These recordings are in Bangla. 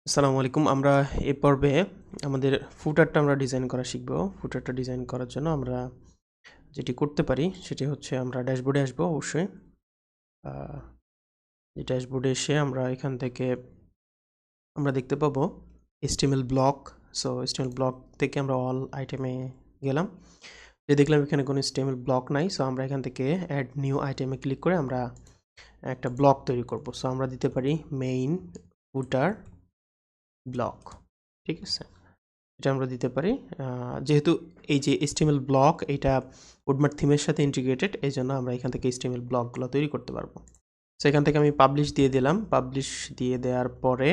আসসালামু আলাইকুম। আমরা এই পর্বে আমাদের ফুটারটা আমরা ডিজাইন করা শিখব। ফুটারটা ডিজাইন করার জন্য আমরা যেটি করতে পারি সেটি হচ্ছে আমরা ড্যাশবোর্ডে আসবো অবশ্যই। আ এই ড্যাশবোর্ডে এসে আমরা এখান থেকে আমরা দেখতে পাবো HTML block. So HTML block থেকে আমরা অল আইটেমে গেলাম। দেখলাম এখানে কোনো HTML ব্লক নাই। সো আমরা এখান থেকে অ্যাড নিউ আইটেমে ক্লিক করে আমরা একটা ব্লক তৈরি করব। সো আমরা দিতে পারি মেইন ফুটার ব্লক। ঠিক আছে? এটা আমরা দিতে পারি। যেহেতু এই যে HTML ব্লক এটা উডমার্ট থিমের সাথে ইন্টিগ্রেটেড, এই জন্য আমরা এখান থেকে HTML ব্লকগুলো তৈরি করতে পারবো। সো এখান থেকে আমি পাবলিশ দিয়ে দিলাম। পাবলিশ দিয়ে দেওয়ার পরে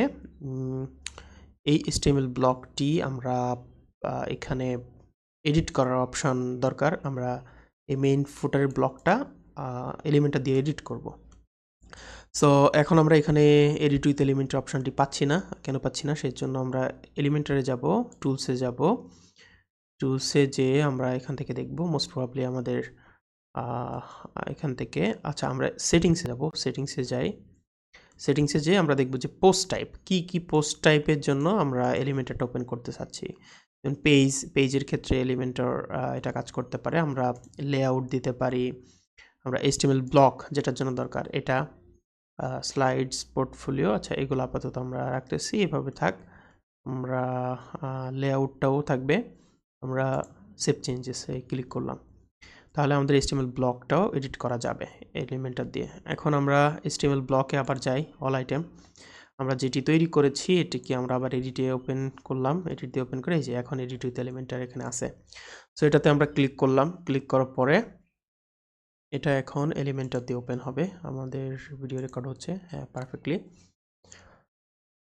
এই HTML ব্লকটি আমরা এখানে এডিট করার অপশন দরকার। আমরা এই মেইন ফুটারের ব্লকটা এলিমেন্টটা দিয়ে এডিট করব। সো এখন আমরা এখানে এডিট উইথ এলিমেন্টের অপশনটি পাচ্ছি না। কেন পাচ্ছি না? সেই জন্য আমরা এলিমেন্টারে যাব, টুলসে যাব। টুলসে যেয়ে আমরা এখান থেকে দেখব মোস্ট প্রবাবলি আমাদের এখান থেকে আচ্ছা আমরা সেটিংসে যাব। সেটিংসে যাই। সেটিংসে যেয়ে আমরা দেখব যে পোস্ট টাইপ কি পোস্ট টাইপের জন্য আমরা এলিমেন্টরটা ওপেন করতে চাচ্ছি। যেমন পেজের ক্ষেত্রে এলিমেন্টর এটা কাজ করতে পারে। আমরা লেআউট দিতে পারি। আমরা HTML ব্লক যেটার জন্য দরকার এটা, স্লাইডস, পোর্টফোলিও, আচ্ছা এগুলো আপাতত আমরা রাখতেছি, এভাবে থাক। আমরা লেআউটটাও থাকবে। আমরা সেভ চেঞ্জেসে ক্লিক করলাম। তাহলে আমাদের HTML ব্লকটাও এডিট করা যাবে এলিমেন্টার দিয়ে। এখন আমরা HTML ব্লকে আবার যাই, অল আইটেম। আমরা যেটি তৈরি করেছি এটিকে আমরা আবার এডিটে ওপেন করলাম। এডিট দিয়ে ওপেন করে এই যে এখন এডিট উইথ এলিমেন্টার এখানে আছে। সো এটাতে আমরা ক্লিক করলাম। ক্লিক করার পরে এটা এখন এলিমেন্টার দিয়ে ওপেন হবে। আমাদের ভিডিও রেকর্ড হচ্ছে, হ্যাঁ পারফেক্টলি।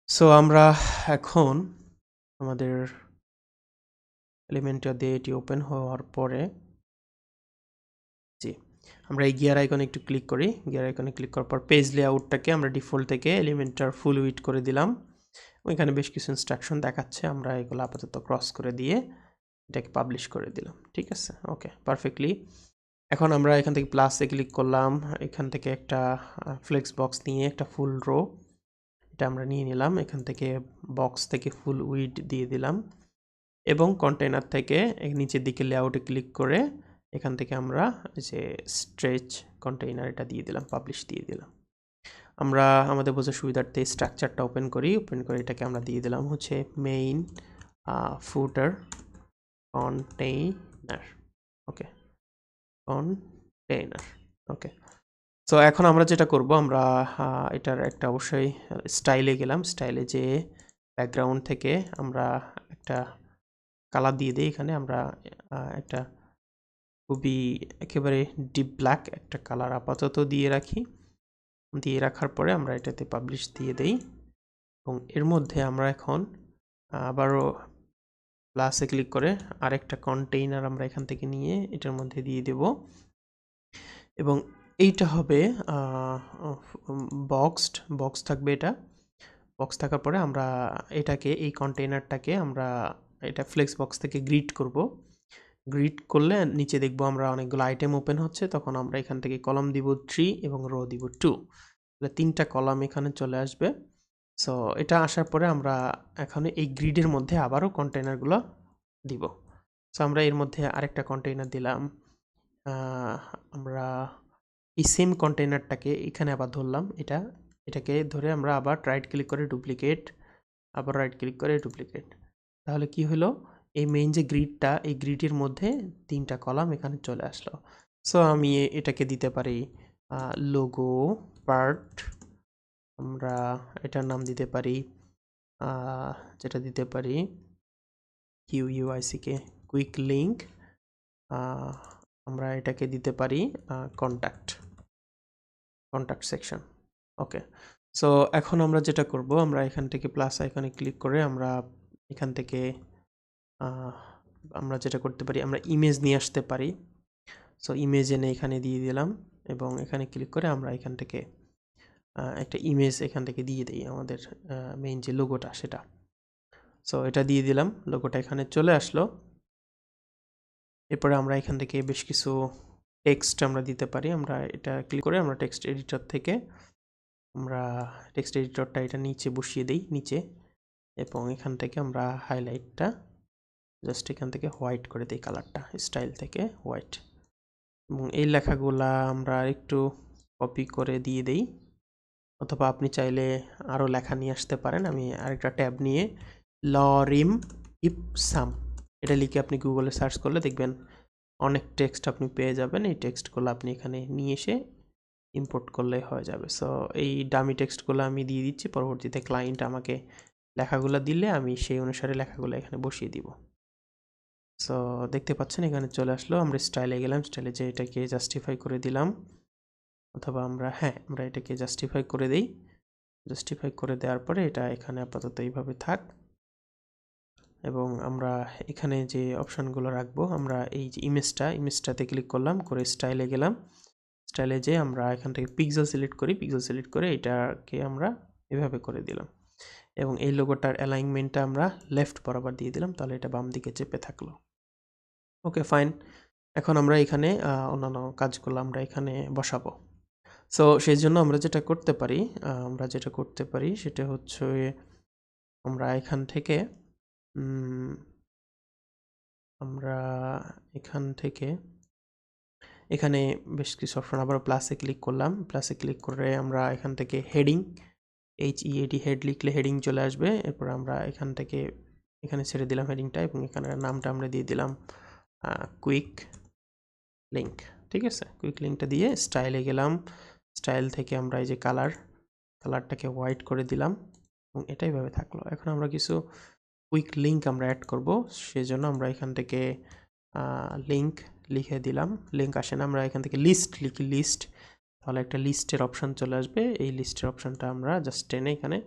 সো আমরা এখন আমাদের এলিমেন্টার দিয়ে এটি ওপেন হওয়ার পরে জি আমরা এই গিয়ার আইকনে একটু ক্লিক করি। গিয়ার আইকনে ক্লিক করার পর পেজ লেআউটটাকে আমরা ডিফল্ট থেকে এলিমেন্টার ফুল উইডথ করে দিলাম। ওইখানে বেশ কিছু ইনস্ট্রাকশন দেখাচ্ছে, আমরা এগুলো আপাতত ক্রস করে দিয়ে এটাকে পাবলিশ করে দিলাম। ঠিক আছে, ওকে পারফেক্টলি। এখন আমরা এখান থেকে প্লাসে ক্লিক করলাম। এখান থেকে একটা ফ্লেক্স বক্স নিয়ে একটা ফুল রো এটা আমরা নিয়ে নিলাম। এখান থেকে বক্স থেকে ফুল উইডথ দিয়ে দিলাম এবং কন্টেইনার থেকে নিচের দিকে লেআউটে ক্লিক করে এখান থেকে আমরা যে স্ট্রেচ কন্টেইনার এটা দিয়ে দিলাম, পাবলিশ দিয়ে দিলাম। আমরা আমাদের বোঝার সুবিধার্থে স্ট্রাকচারটা ওপেন করি। ওপেন করে এটাকে আমরা দিয়ে দিলাম হচ্ছে মেইন ফুটার কন্টেইনার। ওকে, কন্টেইনার। ওকে, সো এখন আমরা যেটা করব আমরা এটার একটা অবশ্যই স্টাইলে গেলাম। স্টাইলে যে ব্যাকগ্রাউন্ড থেকে আমরা একটা কালার দিয়ে দিই। এখানে আমরা একটা খুবই একেবারে ডিপ ব্ল্যাক একটা কালার আপাতত দিয়ে রাখি। দিয়ে রাখার পরে আমরা এটাতে পাবলিশ দিয়ে দেই এবং এর মধ্যে আমরা এখন আবারও প্লাসে ক্লিক করে আরেকটা কন্টেইনার আমরা এখান থেকে নিয়ে এটার মধ্যে দিয়ে দেব এবং এইটা হবে বক্স থাকবে। এটা বক্স থাকার পরে আমরা এটাকে এই কন্টেইনারটাকে আমরা এটা ফ্লেক্স বক্স থেকে গ্রিড করব। গ্রিড করলে নিচে দেখব আমরা অনেকগুলো আইটেম ওপেন হচ্ছে। তখন আমরা এখান থেকে কলাম দিব 3 এবং রো দিব 2, তাহলে 3টা কলাম এখানে চলে আসবে। সো এটা আসার পরে আমরা এখন এই গ্রিডের মধ্যে আবারও কন্টেইনারগুলো দিব। সো আমরা এর মধ্যে আরেকটা কন্টেইনার দিলাম। আমরা এই সেম কন্টেইনারটাকে এখানে আবার ধরলাম। এটাকে ধরে আমরা আবার রাইট ক্লিক করে ডুপ্লিকেট, আবার রাইট ক্লিক করে ডুপ্লিকেট। তাহলে কি হলো, এই মেইন যে গ্রিডটা এই গ্রিডের মধ্যে 3টা কলাম এখানে চলে আসলো। সো আমি এটাকে দিতে পারি লোগো পার্ট। আমরা এটার নাম দিতে পারি যেটা দিতে পারি QUICK কুইক লিঙ্ক। আমরা এটাকে দিতে পারি কন্ট্যাক্ট সেকশন। ওকে, সো এখন আমরা যেটা করব আমরা এখান থেকে প্লাস আইকনে ক্লিক করে আমরা এখান থেকে আমরা যেটা করতে পারি আমরা ইমেজ নিয়ে আসতে পারি। সো ইমেজ এনে এখানে দিয়ে দিলাম এবং এখানে ক্লিক করে আমরা এখান থেকে একটা ইমেজ এখান থেকে দিয়ে দিই আমাদের মেইন যে লোগোটা সেটা। সো এটা দিয়ে দিলাম, লোগোটা এখানে চলে আসলো। এরপরে আমরা এখান থেকে বেশ কিছু টেক্সট আমরা দিতে পারি। আমরা এটা ক্লিক করে আমরা টেক্সট এডিটর থেকে আমরা টেক্সট এডিটরটা এটা নিচে বসিয়ে দিই। নিচে এবং এখান থেকে আমরা হাইলাইটটা জাস্ট এখান থেকে হোয়াইট করে দিই, কালারটা স্টাইল থেকে হোয়াইট। এবং এই লেখাগুলা আমরা একটু কপি করে দিয়ে দেই, অথবা আপনি চাইলে আরও লেখা নিয়ে আসতে পারেন। আমি আরেকটা ট্যাব নিয়ে লরিম ইপসাম এটা লিখে আপনি গুগলে সার্চ করলে দেখবেন অনেক টেক্সট আপনি পেয়ে যাবেন। এই টেক্সটগুলো আপনি এখানে নিয়ে এসে ইম্পোর্ট করলে হয়ে যাবে। সো এই ডামি টেক্সটগুলো আমি দিয়ে দিচ্ছি, পরবর্তীতে ক্লায়েন্ট আমাকে লেখাগুলো দিলে আমি সেই অনুসারে লেখাগুলো এখানে বসিয়ে দিব। সো দেখতে পাচ্ছেন এখানে চলে আসলো। আমরা স্টাইলে গেলাম, স্টাইলে যে এটাকে জাস্টিফাই করে দিলাম, অথবা আমরা আমরা এটাকে জাস্টিফাই করে দেই। জাস্টিফাই করে দেওয়ার পরে এটা এখানে আপাতত এইভাবে থাক, এবং আমরা এখানে যে অপশানগুলো রাখবো, আমরা এই যে ইমেজটাতে ক্লিক করলাম, করে স্টাইলে গেলাম। স্টাইলে যে আমরা এখান থেকে পিক্সেল সিলেক্ট করি, পিক্সেল সিলেক্ট করে এটাকে আমরা এভাবে করে দিলাম, এবং এই লোগোটার অ্যালাইনমেন্টটা আমরা লেফট বরাবর দিয়ে দিলাম, তাহলে এটা বাম দিকে চেপে থাকলো। Okay fine. এখন আমরা এখানে অন্যান্য কাজগুলো আমরা এখানে বসাবো। সো সেই জন্য আমরা যেটা করতে পারি সেটা হচ্ছে আমরা এখান থেকে এখানে বেশ কিছু অপশন, আবার প্লাসে ক্লিক করলাম, প্লাসে ক্লিক করে আমরা এখান থেকে হেডিং HEAD হেড লিখলে হেডিং চলে আসবে। এরপর আমরা এখান থেকে এখানে ছেড়ে দিলাম হেডিংটা, এবং এখানে নামটা আমরা দিয়ে দিলাম কুইক লিঙ্ক। ঠিক আছে, কুইক লিঙ্কটা দিয়ে স্টাইলে গেলাম, স্টাইল থেকে আমরা এই যে কালারটাকে হোয়াইট করে দিলাম, এবং এটাই ভাবে থাকলো। এখন আমরা কিছু কুইক লিঙ্ক আমরা অ্যাড করব, সেজন্য আমরা এখান থেকে লিঙ্ক লিখে দিলাম। লিঙ্ক আসে না, আমরা এখান থেকে লিস্ট লিখি, লিস্ট, তাহলে একটা লিস্টের অপশান চলে আসবে। এই লিস্টের অপশানটা আমরা জাস্ট টেনে এখানে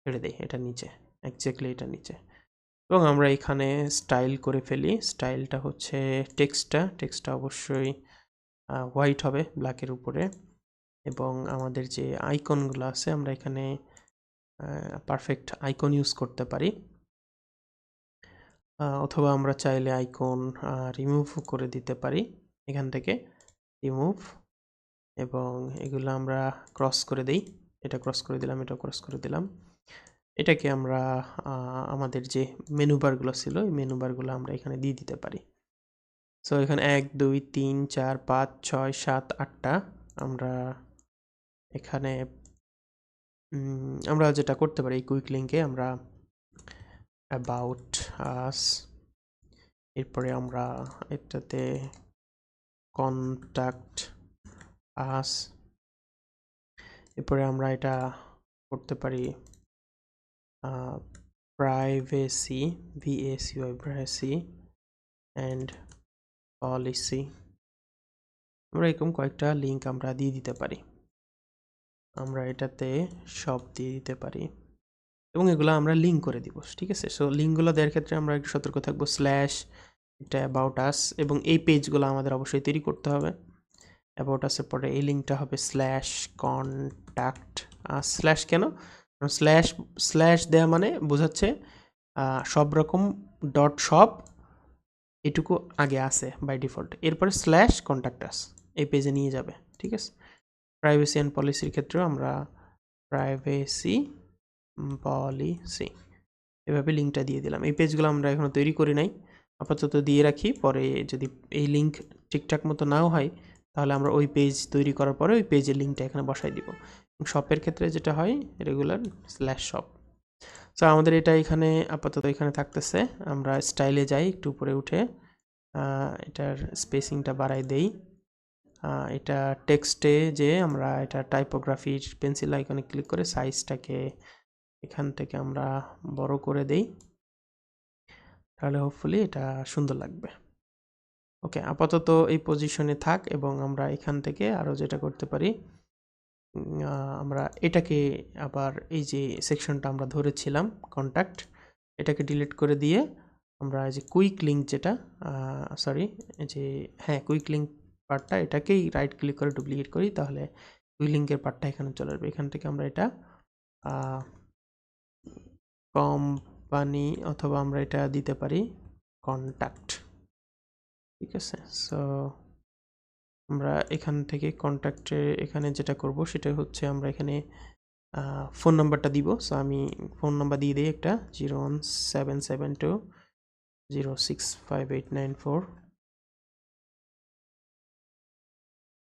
ছেড়ে দিই, এটা নিচে, এক্স্যাক্টলি এটা নিচে। এবং আমরা এখানে স্টাইল করে ফেলি। স্টাইলটা হচ্ছে টেক্সটটা অবশ্যই হোয়াইট হবে ব্ল্যাকের উপরে, এবং আমাদের যে আইকনগুলো আছে আমরা এখানে পারফেক্ট আইকন ইউজ করতে পারি, অথবা আমরা চাইলে আইকন রিমুভ করে দিতে পারি এখান থেকে, রিমুভ, এবং এগুলো আমরা ক্রস করে দেই। এটা ক্রস করে দিলাম, এটা ক্রস করে দিলাম। এটাকে আমরা আমাদের যে মেনু বারগুলো ছিল, এই মেনু বারগুলো আমরা এখানে দিয়ে দিতে পারি। সো এখানে 1 2 3 4 5 6 7 8টা আমরা এখানে আমরা যেটা করতে পারি, এই কুইক লিঙ্কে আমরা অ্যাবাউট আস, এরপরে আমরা এটাতে কন্ট্যাক্ট আস, এরপরে আমরা এটা করতে পারি privacy, VACY, privacy and policy. আমরা এরকম কয়েকটা লিঙ্ক আমরা দিয়ে দিতে পারি, আমরা এটাতে সব দিয়ে দিতে পারি, এবং এগুলো আমরা লিঙ্ক করে দিব। ঠিক আছে, সো লিঙ্কগুলো দেওয়ার ক্ষেত্রে আমরা একটু সতর্ক থাকবো। স্ল্যাশ, এটা অ্যাবাউট আস, এবং এই পেজগুলো আমাদের অবশ্যই তৈরি করতে হবে। অ্যাবাউট আসের পরে এই লিঙ্কটা হবে স্ল্যাশ কন্ট্যাক্ট আস। স্ল্যাশ কেন? স্ল্যাশ দেওয়া মানে বোঝাচ্ছে সব রকম ডট সব এটুকু আগে আছে বাই ডিফল্ট, এরপরে স্ল্যাশ কন্ট্যাক্ট আস এই পেজে নিয়ে যাবে। ঠিক আছে, প্রাইভেসি অ্যান্ড পলিসির ক্ষেত্রেও আমরা প্রাইভেসি পলিসি এভাবে লিঙ্কটা দিয়ে দিলাম। এই পেজগুলো আমরা এখনও তৈরি করি নাই, আপাতত দিয়ে রাখি, পরে যদি এই লিঙ্ক ঠিকঠাক মতো নাও হয় তাহলে আমরা ওই পেজ তৈরি করার পরে ওই পেজের লিঙ্কটা এখানে বসাই দিব। শপের ক্ষেত্রে যেটা হয় রেগুলার স্ল্যাশ শপ। সো আমাদের এটা এখানে আপাতত এখানে থাকতেছে। আমরা স্টাইলে যাই, একটু উপরে উঠে এটার স্পেসিংটা বাড়াই দেই। এটা টেক্সটে যে আমরা এটা টাইপোগ্রাফির পেন্সিল আইকনে ক্লিক করে সাইজটাকে এখান থেকে আমরা বড় করে দেই, তাহলে হোপফুলি এটা সুন্দর লাগবে। ওকে, আপাতত এই পজিশনে থাক, এবং আমরা এখান থেকে আরও যেটা করতে পারি, আমরা এটাকে আবার এই যে সেকশনটা আমরা ধরেছিলাম কন্ট্যাক্ট, এটাকে ডিলিট করে দিয়ে আমরা এই যে কুইক লিঙ্ক যেটা কুইক লিঙ্ক পার্টটা, এটাকেই রাইট ক্লিক করে ডুপ্লিকেট করি, তাহলে কুইক লিঙ্কের পার্টটা এখানে চলে আসবে। এখান থেকে আমরা এটা কোম্পানি, অথবা আমরা এটা দিতে পারি কন্ট্যাক্ট। ঠিক আছে, সো আমরা এখান থেকে কন্ট্যাক্টে এখানে যেটা করব সেটা হচ্ছে আমরা এখানে ফোন নাম্বারটা দিব। সো আমি ফোন নাম্বার দিয়ে দিই একটা 01772065894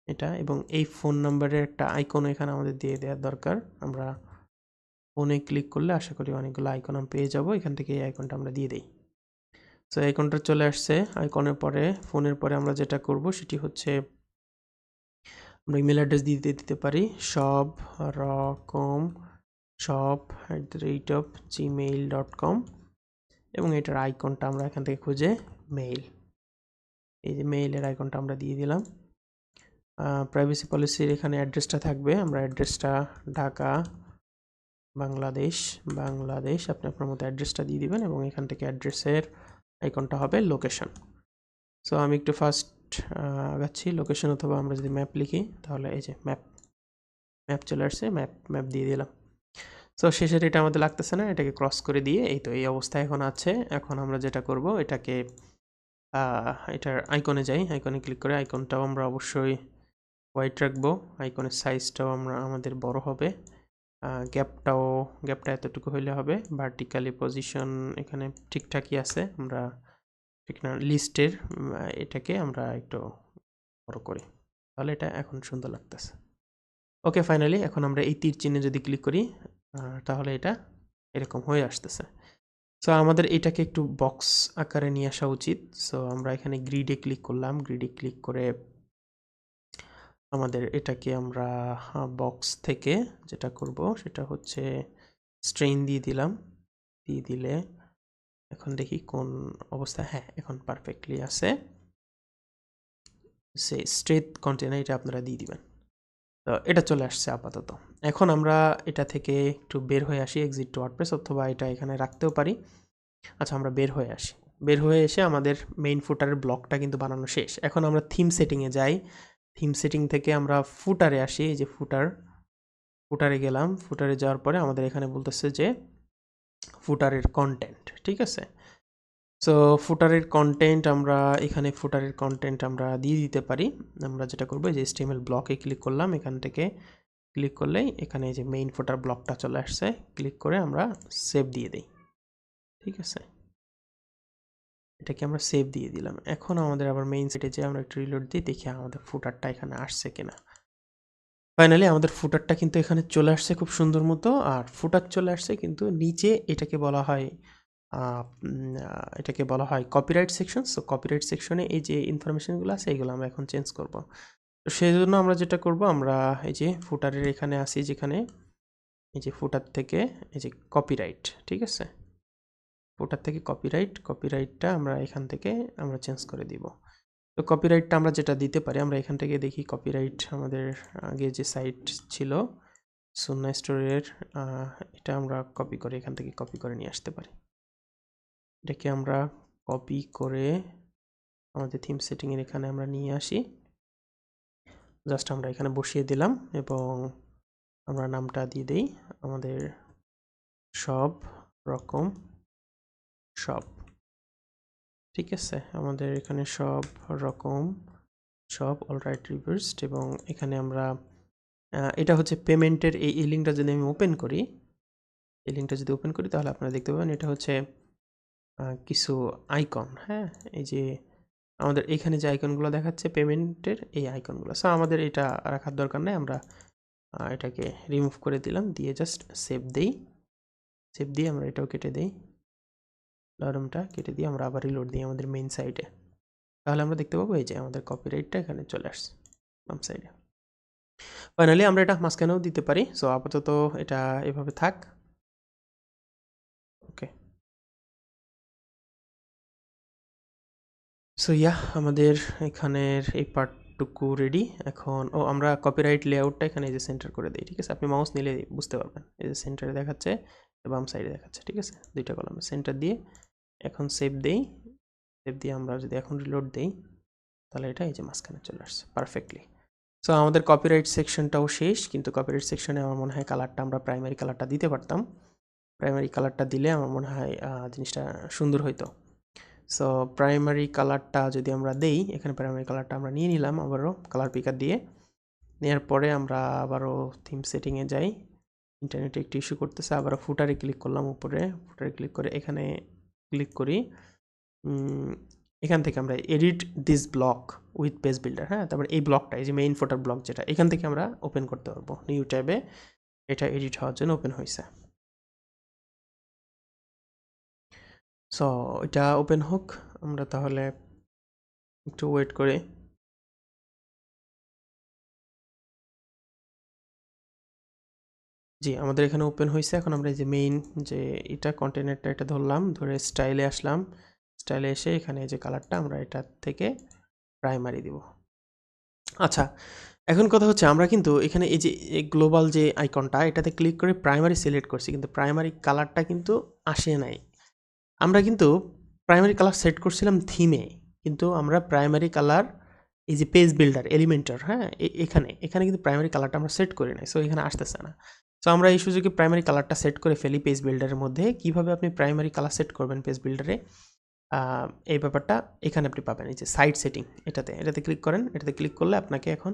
এটা, এবং এই ফোন নাম্বারের একটা আইকন এখানে আমাদের দিয়ে দেওয়ার দরকার। আমরা ফোনে ক্লিক করলে আশা করি অনেকগুলো আইকন আমি পেয়ে যাব, এখান থেকে এই আইকনটা আমরা দিয়ে দিই। সো আইকনটা চলে আসছে। আইকনের পরে ফোনের পরে আমরা যেটা করব সেটি হচ্ছে আমরা ইমেল অ্যাড্রেস দিতে পারি shop.com এবং এটার আইকনটা আমরা এখান থেকে খুঁজে মেইল, এই যে মেইলের আইকনটা আমরা দিয়ে দিলাম। প্রাইভেসি পলিসির এখানে অ্যাড্রেসটা থাকবে, আমরা অ্যাড্রেসটা ঢাকা বাংলাদেশ আপনি আপনার মতো অ্যাড্রেসটা দিয়ে দিবেন এবং এখান থেকে অ্যাড্রেসের আইকনটা হবে লোকেশন। সো আমি একটু ফার্স্ট আগাচ্ছি লোকেশন, অথবা আমরা যদি ম্যাপ লিখি তাহলে এই যে ম্যাপ চলে আসছে, ম্যাপ দিয়ে দিলাম। সো শেষের এটা আমাদের লাগতেছে না, এটাকে ক্রস করে দিয়ে এই তো এই অবস্থায় এখন আছে। এখন আমরা যেটা করব এটাকে এটার আইকনে যাই, আইকনে ক্লিক করে আইকনটাও আমরা অবশ্যই হোয়াইট রাখবো, আইকনের সাইজটাও আমাদের বড় হবে, গ্যাপটা এতটুকু হইলে হবে। ভার্টিক্যালি পজিশন এখানে ঠিকঠাকই আছে, আমরা ঠিক না লিস্টের এটাকে আমরা একটু বড় করি, তাহলে এটা এখন সুন্দর লাগতেছে। ওকে, ফাইনালি এখন আমরা এই তীর চিহ্নে যদি ক্লিক করি তাহলে এটা এরকম হয়ে আসতেছে। সো আমাদের এটাকে একটু বক্স আকারে নিয়ে আসা উচিত। সো আমরা এখানে গ্রিডে ক্লিক করলাম, গ্রিডে ক্লিক করে আমাদের এটাকে আমরা বক্স থেকে যেটা করব সেটা হচ্ছে স্ট্রেইন দিয়ে দিলাম, দিয়ে দিলে এখন দেখি কোন অবস্থা, হ্যাঁ এখন পারফেক্টলি আছে। সে স্ট্রেট কন্টেনার এটা আপনারা দিয়ে দিবেন। তো এটা চলে আসছে আপাতত। এখন আমরা এটা থেকে একটু বের হয়ে আসি, এক্সিট টু ওয়ার্ডপ্রেস, অথবা এটা এখানে রাখতেও পারি। আচ্ছা, আমরা বের হয়ে আসি। বের হয়ে এসে আমাদের মেইন ফুটারের ব্লকটা কিন্তু বানানো শেষ। এখন আমরা থিম সেটিংয়ে যাই, থিম সেটিং থেকে আমরা ফুটারে আসি, এই যে ফুটারে গেলাম। ফুটারে যাওয়ার পরে আমাদের এখানে বলতেছে যে ফুটারের কন্টেন্ট, ঠিক আছে। সো ফুটারের কন্টেন্ট আমরা এখানে ফুটারের কন্টেন্ট আমরা দিয়ে দিতে পারি। আমরা যেটা করবো যে HTML ব্লকে ক্লিক করলাম, এখান থেকে ক্লিক করলেই এখানে যে মেইন ফুটার ব্লকটা চলে আসছে, ক্লিক করে আমরা সেভ দিয়ে দিই, ঠিক আছে। এটাকে আমরা সেভ দিয়ে দিলাম। এখন আমাদের আবার মেইন সাইটে যে আমরা একটু রিলোড দিই, দেখি আমাদের ফুটারটা এখানে আসছে কিনা। ফাইনালি আমাদের ফুটারটা কিন্তু এখানে চলে আসছে খুব সুন্দর মতো, আর ফুটার চলে আসছে কিন্তু নিচে এটাকে বলা হয় কপিরাইট সেকশন। সো কপিরাইট সেকশনে এই যে ইনফরমেশনগুলো আছে এগুলো আমরা এখন চেঞ্জ করব। তো সেই জন্য আমরা যেটা করব, আমরা এই যে ফুটারের এখানে আসি, যেখানে এই যে ফুটার থেকে এই যে কপিরাইট, ঠিক আছে, ফুটার থেকে কপিরাইটটা আমরা এখান থেকে আমরা চেঞ্জ করে দিব। তো কপিরাইটটা আমরা যেটা দিতে পারি, আমরা এখান থেকে দেখি কপিরাইট আমাদের আগে যে সাইট ছিল সুন্না স্টোরের, এটা আমরা কপি করে এখান থেকে কপি করে নিয়ে আসতে পারি। এটাকে আমরা কপি করে আমাদের থিম সেটিংয়ের এখানে আমরা নিয়ে আসি, জাস্ট আমরা এখানে বসিয়ে দিলাম এবং আমরা নামটা দিয়ে দেই আমাদের সব রকম শপ, ঠিক আছে। আমাদের এখানে সব রকম সব অলরাইট রিভার্সড, এবং এখানে আমরা এটা হচ্ছে পেমেন্টের এই লিঙ্কটা যদি আমি ওপেন করি, এই লিঙ্কটা যদি ওপেন করি তাহলে আপনারা দেখতে পাবেন এটা হচ্ছে কিছু আইকন, হ্যাঁ, এই যে আমাদের এখানে যে আইকনগুলো দেখাচ্ছে পেমেন্টের এই আইকনগুলো। সো আমাদের এটা রাখার দরকার নেই, আমরা এটাকে রিমুভ করে দিলাম, দিয়ে জাস্ট সেভ দেই। সেভ দিয়ে আমরা এটাও কেটে দিই, লরমটা কেটে দিয়ে আমরা আবার রিলোড দিই আমাদের মেইন সাইটে, তাহলে আমরা দেখতে পাবো এই যে আমাদের কপিরাইটটা এখানে চলে আসছে বাম সাইডে। ফাইনালি আমরা এটা মাঝখানেও দিতে পারি। সো আপাতত এটা এভাবে থাক, ওকে। সো আমাদের এখানের এই পার্টটুকু রেডি। এখন আমরা কপিরাইট লেআউটটা এখানে এই যে সেন্টার করে দিই, ঠিক আছে। আপনি মাউস নিলে বুঝতে পারবেন, এই যে সেন্টারে দেখাচ্ছে, বাম সাইডে দেখাচ্ছে, ঠিক আছে, দুইটা কলামে সেন্টার দিয়ে। এখন সেভ দেই, সেভ দিয়ে আমরা যদি এখন রিলোড দেই তাহলে এটা এই যে মাঝখানে চলে আসছে পারফেক্টলি। সো আমাদের কপিরাইট সেকশনটাও শেষ, কিন্তু কপিরাইট সেকশনে আমার মনে হয় কালারটা আমরা প্রাইমারি কালারটা দিতে পারতাম। প্রাইমারি কালারটা দিলে আমার মনে হয় জিনিসটা সুন্দর হইতো। সো প্রাইমারি কালারটা যদি আমরা দেই, এখানে প্রাইমারি কালারটা আমরা নিয়ে নিলাম আবারও কালার পিকার দিয়ে। নেওয়ার পরে আমরা আবারও থিম সেটিংয়ে যাই, ইন্টারনেটে একটু ইস্যু করতেছে। আবার ফুটারে ক্লিক করলাম, উপরে ফুটারে ক্লিক করে এখানে ক্লিক করি। এখান থেকে আমরা edit this block with page builder, হ্যাঁ, তারপরে এই ব্লকটা, এই যে মেইন ফুটার ব্লক যেটা, এখান থেকে আমরা ওপেন করতে পারবো। নিউ ট্যাবে এটা এডিট হওয়ার জন্য ওপেন হয়েছে। সো এটা ওপেন হোক, আমরা তাহলে একটু ওয়েট করি। জি, আমাদের এখানে ওপেন হয়েছে। এখন আমরা এই যে মেইন যে এটা কন্টেনারটা, এটা ধরলাম, ধরে স্টাইলে আসলাম। স্টাইলে এসে এখানে যে কালারটা, আমরা এটা থেকে প্রাইমারি দিব। আচ্ছা, এখন কথা হচ্ছে আমরা কিন্তু এখানে এই যে গ্লোবাল যে আইকনটা, এটাতে ক্লিক করে প্রাইমারি সিলেক্ট করছি, কিন্তু প্রাইমারি কালারটা কিন্তু আসে নাই। আমরা কিন্তু প্রাইমারি কালার সেট করছিলাম থিমে, কিন্তু আমরা প্রাইমারি কালার এই যে পেজ বিল্ডার এলিমেন্টার, হ্যাঁ, এখানে কিন্তু প্রাইমারি কালারটা আমরা সেট করি নাই, সো এখানে আসতেছে না। সো আমরা এই সুযোগে প্রাইমারি কালারটা সেট করে ফেলি পেজ বিল্ডারের মধ্যে। কিভাবে আপনি প্রাইমারি কালার সেট করবেন পেজ বিল্ডারে, এই ব্যাপারটা এখানে আপনি পাবেন। এই যে সাইট সেটিং, এটাতে ক্লিক করেন। এটাতে ক্লিক করলে আপনাকে এখন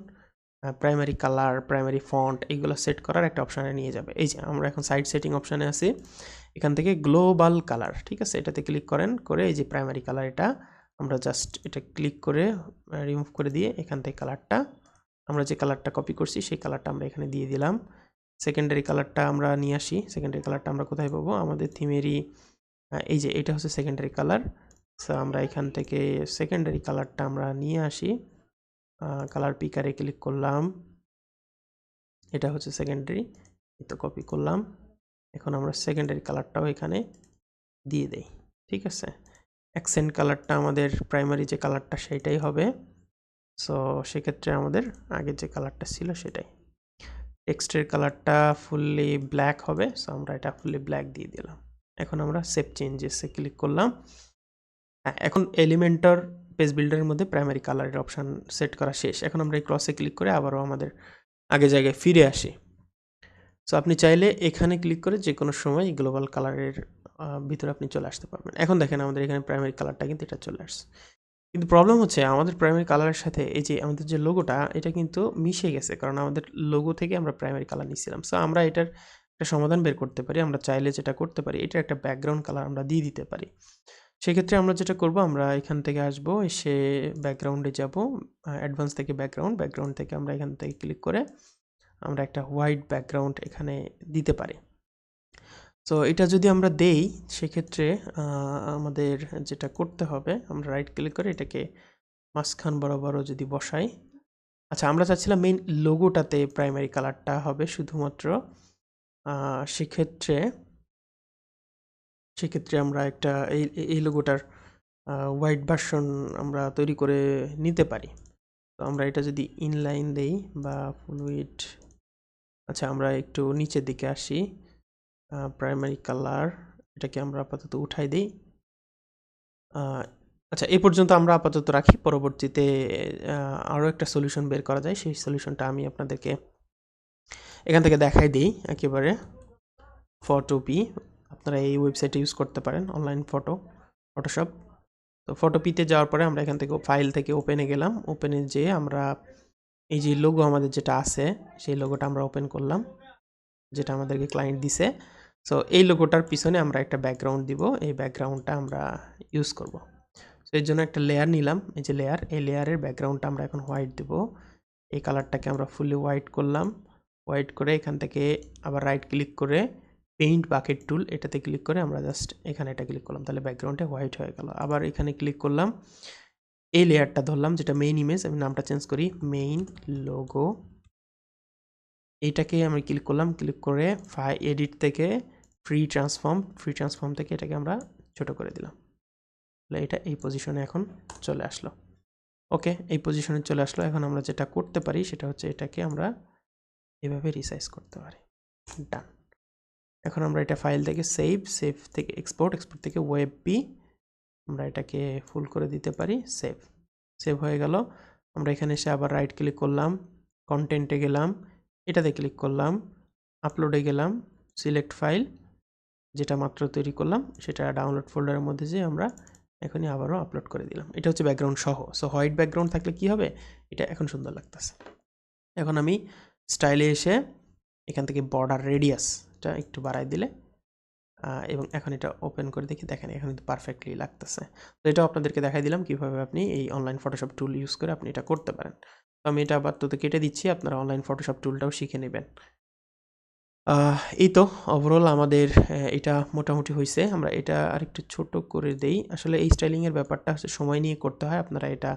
প্রাইমারি কালার, প্রাইমারি ফন্ট এইগুলো সেট করার একটা অপশানে নিয়ে যাবে। এই যে আমরা এখন সাইট সেটিং অপশানে আছি, এখান থেকে গ্লোবাল কালার, ঠিক আছে, এটাতে ক্লিক করেন। করে এই যে প্রাইমারি কালার, এটা আমরা জাস্ট এটা ক্লিক করে রিমুভ করে দিয়ে এখান থেকে কালারটা, আমরা যে কালারটা কপি করছি সেই কালারটা আমরা এখানে দিয়ে দিলাম। সেকেন্ডারি কালারটা আমরা নিয়ে আসি। সেকেন্ডারি কালারটা আমরা কোথায় পাবো? আমাদের থিমেরই এই যে এটা হচ্ছে সেকেন্ডারি কালার। সো আমরা এখান থেকে সেকেন্ডারি কালারটা আমরা নিয়ে আসি। কালার পিকারে ক্লিক করলাম, এটা হচ্ছে সেকেন্ডারি, এটা কপি করলাম। এখন আমরা সেকেন্ডারি কালারটাও এখানে দিয়ে দেই, ঠিক আছে। অ্যাকসেন্ট কালারটা আমাদের প্রাইমারি যে কালারটা সেটাই হবে। সো সেক্ষেত্রে আমাদের আগের যে কালারটা ছিল সেটাই। টেক্সটের কালারটা ফুললি ব্ল্যাক হবে, সো আমরা এটা ফুললি ব্ল্যাক দিয়ে দিলাম। এখন আমরা সেভ চেঞ্জেসে ক্লিক করলাম। এখন এলিমেন্টর পেজ বিল্ডারের মধ্যে প্রাইমারি কালারের অপশান সেট করা শেষ। এখন আমরা এই ক্রসে ক্লিক করে আবারও আমাদের আগের জায়গায় ফিরে আসি। সো আপনি চাইলে এখানে ক্লিক করে যে কোনো সময় গ্লোবাল কালারের ভিতরে আপনি চলে আসতে পারবেন। এখন দেখেন আমাদের এখানে প্রাইমারি কালারটা কিন্তু এটা চলে আসছে। কিন্তু প্রবলেম হচ্ছে আমাদের প্রাইমারি কালারের সাথে এই যে আমাদের যে লোগোটা, এটা কিন্তু মিশে গেছে, কারণ আমাদের লোগো থেকে আমরা প্রাইমারি কালার নিচ্ছিলাম। সো আমরা এটার একটা সমাধান বের করতে পারি। আমরা চাইলে যেটা করতে পারি, এটার একটা ব্যাকগ্রাউন্ড কালার আমরা দিয়ে দিতে পারি। সেক্ষেত্রে আমরা যেটা করব, আমরা এখান থেকে আসবো, এসে ব্যাকগ্রাউন্ডে যাব, অ্যাডভান্স থেকে ব্যাকগ্রাউন্ড থেকে আমরা এখান থেকে ক্লিক করে আমরা একটা হোয়াইট ব্যাকগ্রাউন্ড এখানে দিতে পারি। সো এটা যদি আমরা দেই, সেক্ষেত্রে আমাদের যেটা করতে হবে, আমরা রাইট ক্লিক করে এটাকে মাঝখান বরাবরও যদি বসাই। আচ্ছা, আমরা চাচ্ছিলাম মেইন লোগোটাতে প্রাইমারি কালারটা হবে শুধুমাত্র। সেক্ষেত্রে আমরা একটা এই লোগোটার হোয়াইট ভার্সন আমরা তৈরি করে নিতে পারি। তো আমরা এটা যদি ইনলাইন দেই বা ফুল উইড, আচ্ছা আমরা একটু নিচের দিকে আসি, প্রাইমারি কালার এটাকে আমরা আপাতত উঠাই দিই। আচ্ছা, এই পর্যন্ত আমরা আপাতত রাখি। পরবর্তীতে আরও একটা সলিউশন বের করা যায়, সেই সলিউশনটা আমি আপনাদেরকে এখান থেকে দেখাই দিই। একেবারে ফটোপি, আপনারা এই ওয়েবসাইটে ইউজ করতে পারেন, অনলাইন ফটোশপ। তো ফটোপিতে যাওয়ার পরে আমরা এখান থেকে ফাইল থেকে ওপেনে গেলাম। ওপেনে যেয়ে আমরা এই যে লোগো আমাদের যেটা আছে, সেই লোগোটা আমরা ওপেন করলাম, যেটা আমাদেরকে ক্লায়েন্ট দিছে। সো এই লোগোটার পিছনে আমরা একটা ব্যাকগ্রাউন্ড দিব, এই ব্যাকগ্রাউন্ডটা আমরা ইউজ করব। সো এর জন্য একটা লেয়ার নিলাম, এই যে লেয়ার, এই লেয়ারের ব্যাকগ্রাউন্ডটা আমরা এখন হোয়াইট দেব। এই কালারটাকে আমরা ফুললি হোয়াইট করলাম। হোয়াইট করে এখান থেকে আবার রাইট ক্লিক করে পেইন্ট বাকেট টুল, এটাতে ক্লিক করে আমরা জাস্ট এখানে এটা ক্লিক করলাম, তাহলে ব্যাকগ্রাউন্ডে হোয়াইট হয়ে গেল। আবার এখানে ক্লিক করলাম, এই লেয়ারটা ধরলাম যেটা মেইন ইমেজ, আমি নামটা চেঞ্জ করি, মেইন লোগো। এইটাকে আমি ক্লিক করলাম, ক্লিক করে এডিট থেকে ফ্রি ট্রান্সফর্ম থেকে এটাকে আমরা ছোট করে দিলাম। তাহলে এটা এই পজিশনে এখন চলে আসলো। ওকে, এই পজিশনে চলে আসলো। এখন আমরা যেটা করতে পারি সেটা হচ্ছে এটাকে আমরা এভাবে রিসাইজ করতে পারি। ডান। এখন আমরা এটা ফাইল থেকে সেভ থেকে এক্সপোর্ট থেকে ওয়েবপি, আমরা এটাকে ফুল করে দিতে পারি। সেভ হয়ে গেল। আমরা এখানে এসে আবার রাইট ক্লিক করলাম, কন্টেন্টে গেলাম, এটাতে ক্লিক করলাম, আপলোডে গেলাম, সিলেক্ট ফাইল, যেটা মাত্র তৈরি করলাম সেটা ডাউনলোড ফোল্ডারের মধ্যে যে আমরা এখনই আবারও আপলোড করে দিলাম। এটা হচ্ছে ব্যাকগ্রাউন্ড সহ। সো হোয়াইট ব্যাকগ্রাউন্ড থাকলে কি হবে, এটা এখন সুন্দর লাগতেছে। এখন আমি স্টাইলে এসে এখান থেকে বর্ডার রেডিয়াস, সাইজটা একটু বাড়াই দিলে এবং এখন এটা ওপেন করে দেখি, দেখেন এখন কিন্তু পারফেক্টলি লাগতেছে। তো এটাও আপনাদেরকে দেখাই দিলাম কীভাবে আপনি এই অনলাইন ফটোশপ টুল ইউজ করে আপনি এটা করতে পারেন। তো আমি এটা আপাতত কেটে দিচ্ছি, আপনারা অনলাইন ফটোশপ টুলটাও শিখে নেবেন। এই তো ওভারঅল আমাদের এটা মোটামুটি হইছে। আমরা এটা আরেকটু ছোট করে দেই। আসলে এই স্টাইলিংয়ের ব্যাপারটা হচ্ছে সময় নিয়ে করতে হয়। আপনারা এটা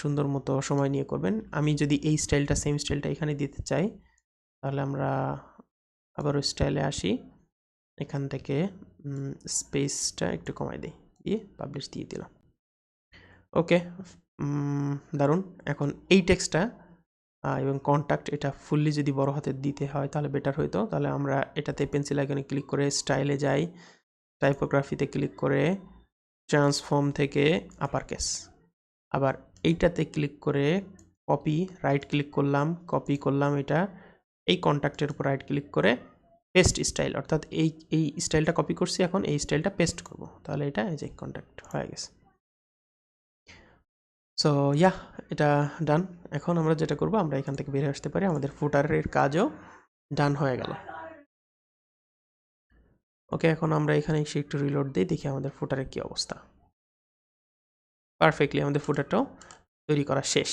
সুন্দর মতো সময় নিয়ে করবেন। আমি যদি এই স্টাইলটা সেম স্টাইলটা এখানে দিতে চাই, তাহলে আমরা আবারও স্টাইলে আসি। এখান থেকে স্পেসটা একটু কমাই দিই, দিয়ে পাবলিশ দিয়ে দিলাম। ওকে, দারুণ। এখন এই টেক্সটটা এবং কন্ট্যাক্ট এটা ফুললি যদি বড় হাতের দিতে হয় তাহলে বেটার হইতো। তাহলে আমরা এটাতে পেন্সিল আইকনে ক্লিক করে স্টাইলে যাই, টাইপোগ্রাফিতে ক্লিক করে ট্রান্সফর্ম থেকে আপার কেস, আবার এইটাতে ক্লিক করে কপি, রাইট ক্লিক করলাম, কপি করলাম এটা, এই কন্ট্যাক্টের উপর রাইট ক্লিক করে পেস্ট স্টাইল, অর্থাৎ এই স্টাইলটা কপি করছি, এখন এই স্টাইলটা পেস্ট করব। তাহলে এটা এই যে কন্ট্যাক্ট হয়ে গেছে। সো ইয়া, এটা ডান। এখন আমরা যেটা করব, আমরা এখান থেকে বেরিয়ে আসতে পারি, আমাদের ফুটারের কাজও ডান হয়ে গেল। ওকে, এখন আমরা এখানে এসে একটু রিলোড দিই, দেখি আমাদের ফুটারের কী অবস্থা। পারফেক্টলি আমাদের ফুটারটাও তৈরি করা শেষ।